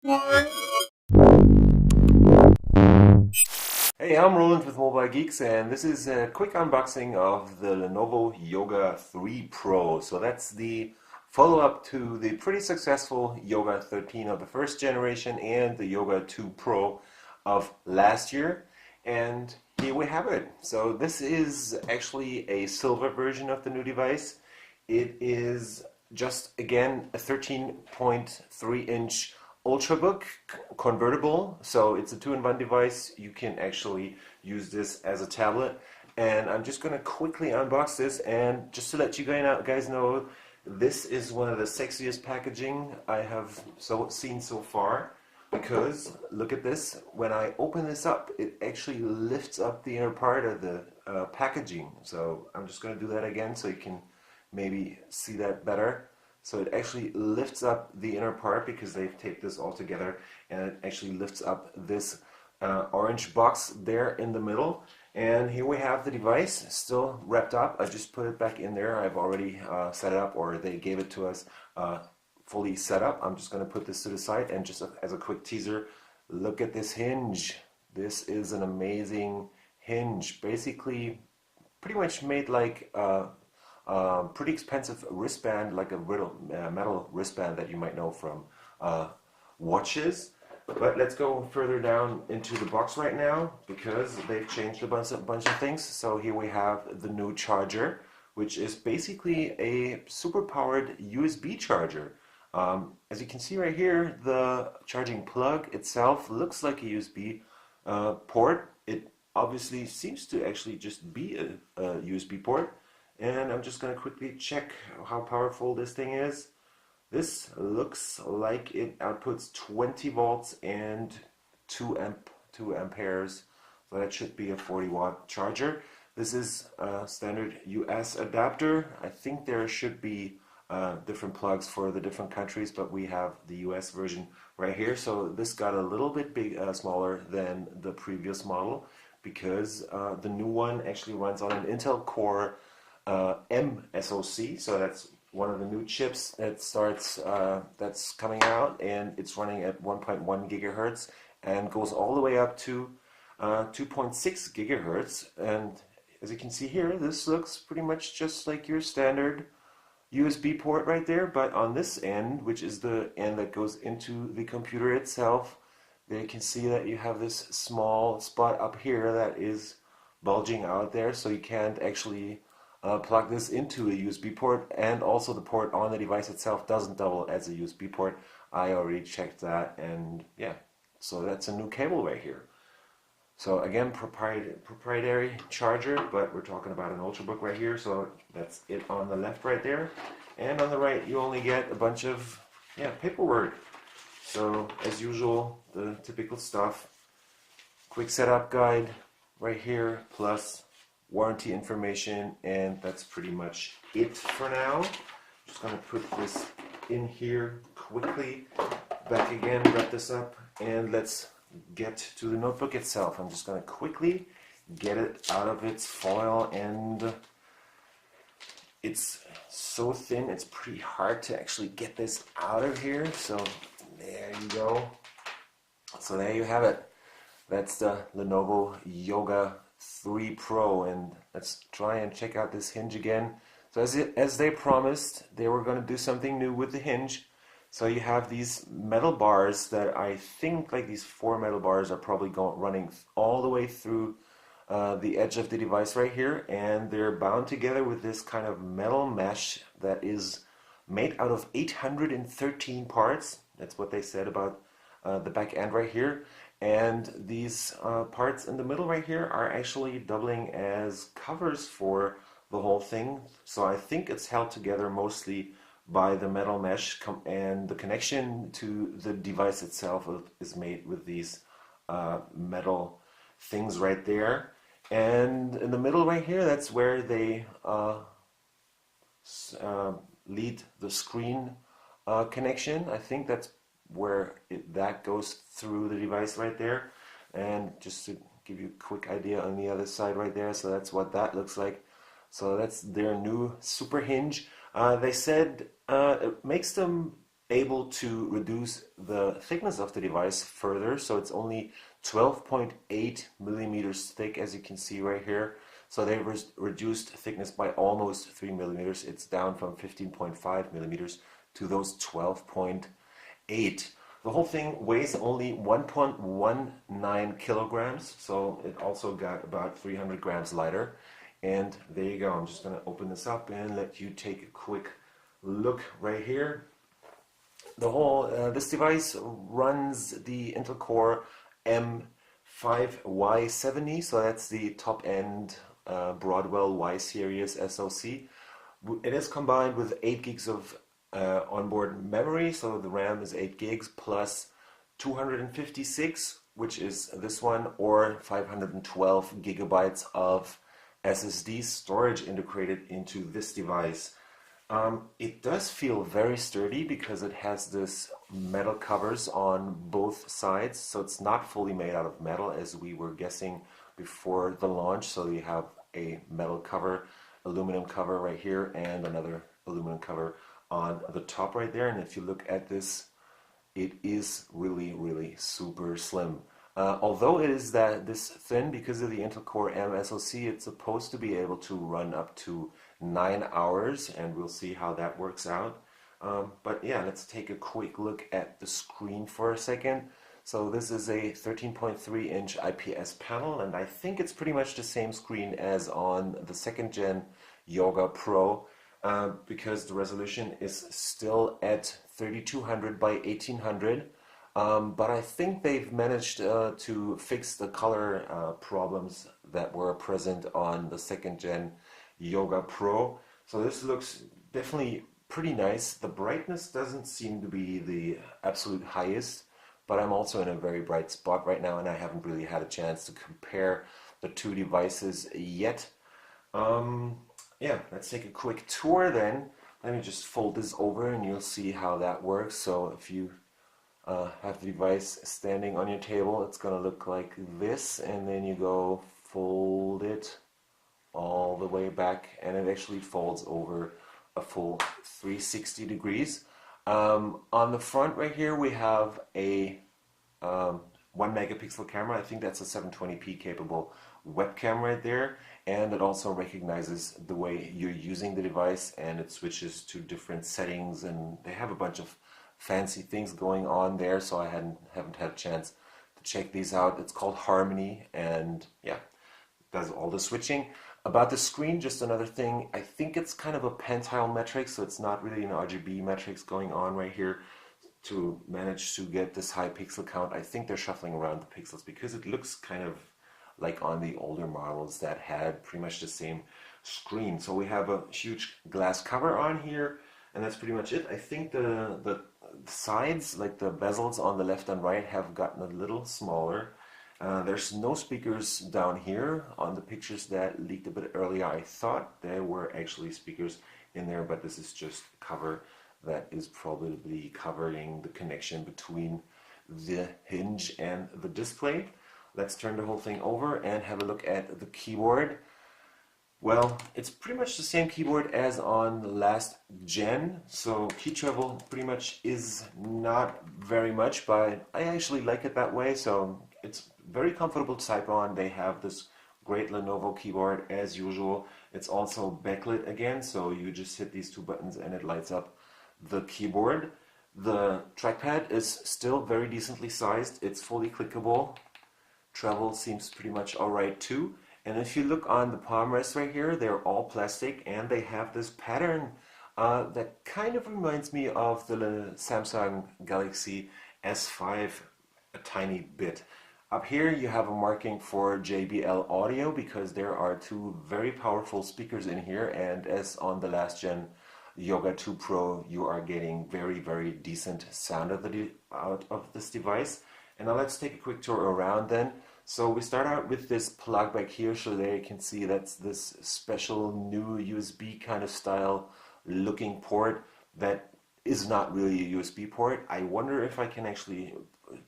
Hey, I'm Roland with Mobile Geeks, and this is a quick unboxing of the Lenovo Yoga 3 Pro. So that's the follow-up to the pretty successful Yoga 13 of the first generation and the Yoga 2 Pro of last year. And here we have it. So this is actually a silver version of the new device. It is just again a 13.3-inch Ultrabook convertible, so it's a two-in-one device. You can actually use this as a tablet. And I'm just going to quickly unbox this, and just to let you guys know, this is one of the sexiest packaging I have seen so far. Because look at this, when I open this up, it actually lifts up the inner part of the packaging. So I'm just going to do that again so you can maybe see that better. So it actually lifts up the inner part because they've taped this all together, and it actually lifts up this orange box there in the middle. And here we have the device still wrapped up. I just put it back in there. I've already set it up, or they gave it to us fully set up. I'm just going to put this to the side, and just as a quick teaser, look at this hinge. This is an amazing hinge. Basically, pretty much made like pretty expensive wristband, like a metal wristband that you might know from watches. But let's go further down into the box right now because they've changed a bunch of things. So here we have the new charger, which is basically a super powered USB charger. As you can see right here, the charging plug itself looks like a USB port. It obviously seems to actually just be a USB port. And I'm just going to quickly check how powerful this thing is. This looks like it outputs 20 volts and 2 amperes. So that should be a 40-watt charger. This is a standard US adapter. I think there should be different plugs for the different countries, but we have the US version right here. So this got a little bit smaller than the previous model because the new one actually runs on an Intel Core MSoC, so that's one of the new chips that that's coming out, and it's running at 1.1 gigahertz and goes all the way up to 2.6 gigahertz. And as you can see here, this looks pretty much just like your standard USB port right there, but on this end, which is the end that goes into the computer itself, they can see that you have this small spot up here that is bulging out there, so you can't actually plug this into a USB port, and also the port on the device itself doesn't double as a USB port. I already checked that, and yeah, so that's a new cable right here. So again, proprietary charger, but we're talking about an Ultrabook right here, so that's it on the left right there. And on the right, you only get a bunch of paperwork. So as usual, the typical stuff. Quick setup guide right here, plus warranty information, and that's pretty much it for now. Just gonna put this in here quickly, back again, wrap this up, and let's get to the notebook itself. I'm just gonna quickly get it out of its foil, and it's so thin it's pretty hard to actually get this out of here. So there you go. So there you have it. That's the Lenovo Yoga 3 Pro, and let's try and check out this hinge again. So as they promised, they were going to do something new with the hinge. So you have these metal bars that I think, like these 4 metal bars, are probably running all the way through the edge of the device right here, and they're bound together with this kind of metal mesh that is made out of 813 parts. That's what they said about the back end right here. And these parts in the middle right here are actually doubling as covers for the whole thing. So I think it's held together mostly by the metal mesh, and the connection to the device itself is made with these metal things right there. And in the middle right here, that's where they lead the screen connection. I think that's where that goes through the device right there. And just to give you a quick idea on the other side right there, so that's what that looks like. So that's their new super hinge. They said it makes them able to reduce the thickness of the device further. So it's only 12.8 millimeters thick, as you can see right here. So they reduced thickness by almost 3 millimeters. It's down from 15.5 millimeters to those 12.8. The whole thing weighs only 1.19 kilograms, so it also got about 300 grams lighter. And there you go. I'm just going to open this up and let you take a quick look right here. The whole this device runs the Intel Core M5Y70, so that's the top end Broadwell Y series SoC. It is combined with 8 gigs of onboard memory, so the RAM is 8 gigs plus 256, which is this one, or 512 gigabytes of SSD storage integrated into this device. It does feel very sturdy because it has this metal covers on both sides, so it's not fully made out of metal as we were guessing before the launch. So you have a metal cover, aluminum cover right here, and another aluminum cover on the top right there. And if you look at this, it is really, really super slim. Although it is this thin because of the Intel Core M SoC, it's supposed to be able to run up to 9 hours, and we'll see how that works out. But yeah, let's take a quick look at the screen for a second. So this is a 13.3-inch IPS panel, and I think it's pretty much the same screen as on the second gen Yoga Pro, because the resolution is still at 3200 by 1800. But I think they've managed to fix the color problems that were present on the second gen Yoga Pro. So this looks definitely pretty nice. The brightness doesn't seem to be the absolute highest, but I'm also in a very bright spot right now and I haven't really had a chance to compare the two devices yet. Yeah, let's take a quick tour then. Let me just fold this over and you'll see how that works. So if you have the device standing on your table, it's going to look like this, and then you go fold it all the way back and it actually folds over a full 360 degrees. On the front right here we have a 1 megapixel camera. I think that's a 720p capable webcam right there, and it also recognizes the way you're using the device and it switches to different settings, and they have a bunch of fancy things going on there, so I haven't had a chance to check these out. It's called Harmony, and yeah, does all the switching. About the screen, just another thing, I think it's kind of a pentile metric, so it's not really an RGB metrics going on right here to manage to get this high pixel count. I think they're shuffling around the pixels because it looks kind of like on the older models that had pretty much the same screen. So we have a huge glass cover on here, and that's pretty much it. I think the sides, like the bezels on the left and right, have gotten a little smaller. There's no speakers down here. On the pictures that leaked a bit earlier, I thought there were actually speakers in there, but this is just a cover that is probably covering the connection between the hinge and the display. Let's turn the whole thing over and have a look at the keyboard. Well, it's pretty much the same keyboard as on the last gen, so key travel pretty much is not very much, but I actually like it that way, so it's very comfortable to type on. They have this great Lenovo keyboard as usual. It's also backlit again, so you just hit these two buttons and it lights up the keyboard. The trackpad is still very decently sized. It's fully clickable. Travel seems pretty much alright too. And if you look on the palm rest right here, they're all plastic and they have this pattern that kind of reminds me of the Samsung Galaxy S5 a tiny bit. Up here you have a marking for JBL audio because there are two very powerful speakers in here, and as on the last gen Yoga 2 Pro, you are getting very, very decent sound out of this device. And now let's take a quick tour around then. So we start out with this plug back here, so there you can see that's this special new USB kind of style looking port that is not really a USB port. I wonder if I can actually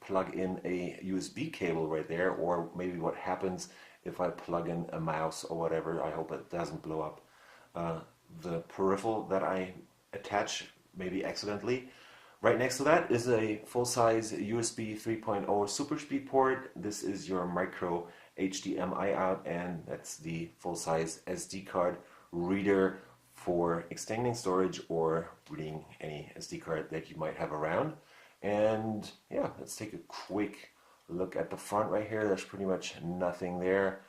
plug in a USB cable right there, or maybe what happens if I plug in a mouse or whatever. I hope it doesn't blow up the peripheral that I attach, maybe accidentally. Right next to that is a full-size USB 3.0 Super Speed port. This is your micro HDMI out, and that's the full-size SD card reader for extending storage or reading any SD card that you might have around. And yeah, let's take a quick look at the front right here. There's pretty much nothing there.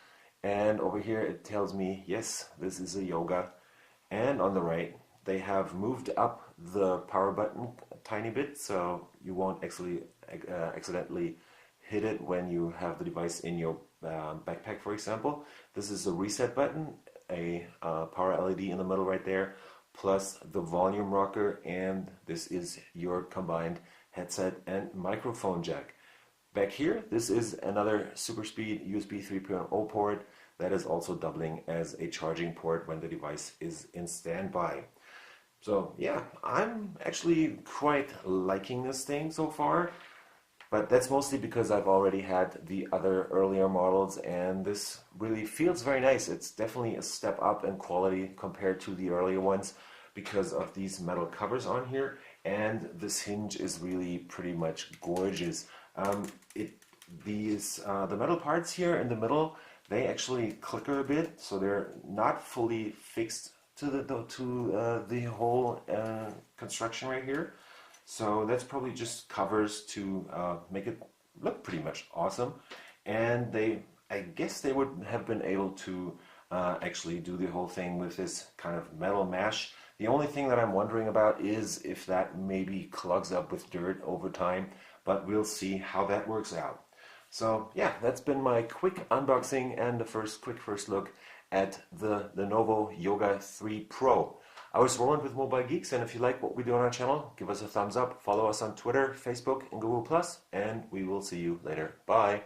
And over here it tells me, yes, this is a Yoga. And on the right, they have moved up the power button a tiny bit, so you won't actually accidentally hit it when you have the device in your backpack, for example. This is a reset button, a power LED in the middle right there, plus the volume rocker, and this is your combined headset and microphone jack. Back here, this is another super speed USB 3.0 port that is also doubling as a charging port when the device is in standby. So yeah, I'm actually quite liking this thing so far, but that's mostly because I've already had the other earlier models, and this really feels very nice. It's definitely a step up in quality compared to the earlier ones because of these metal covers on here, and this hinge is really pretty much gorgeous. The metal parts here in the middle, they actually clicker a bit, so they're not fully fixed to the whole construction right here. So that's probably just covers to make it look pretty much awesome. And I guess they would have been able to actually do the whole thing with this kind of metal mesh. The only thing that I'm wondering about is if that maybe clogs up with dirt over time, but we'll see how that works out. So yeah, that's been my quick unboxing and the quick first look at the Lenovo Yoga 3 Pro. I was Roland with Mobile Geeks, and if you like what we do on our channel, give us a thumbs up, follow us on Twitter, Facebook, and Google+, and we will see you later. Bye!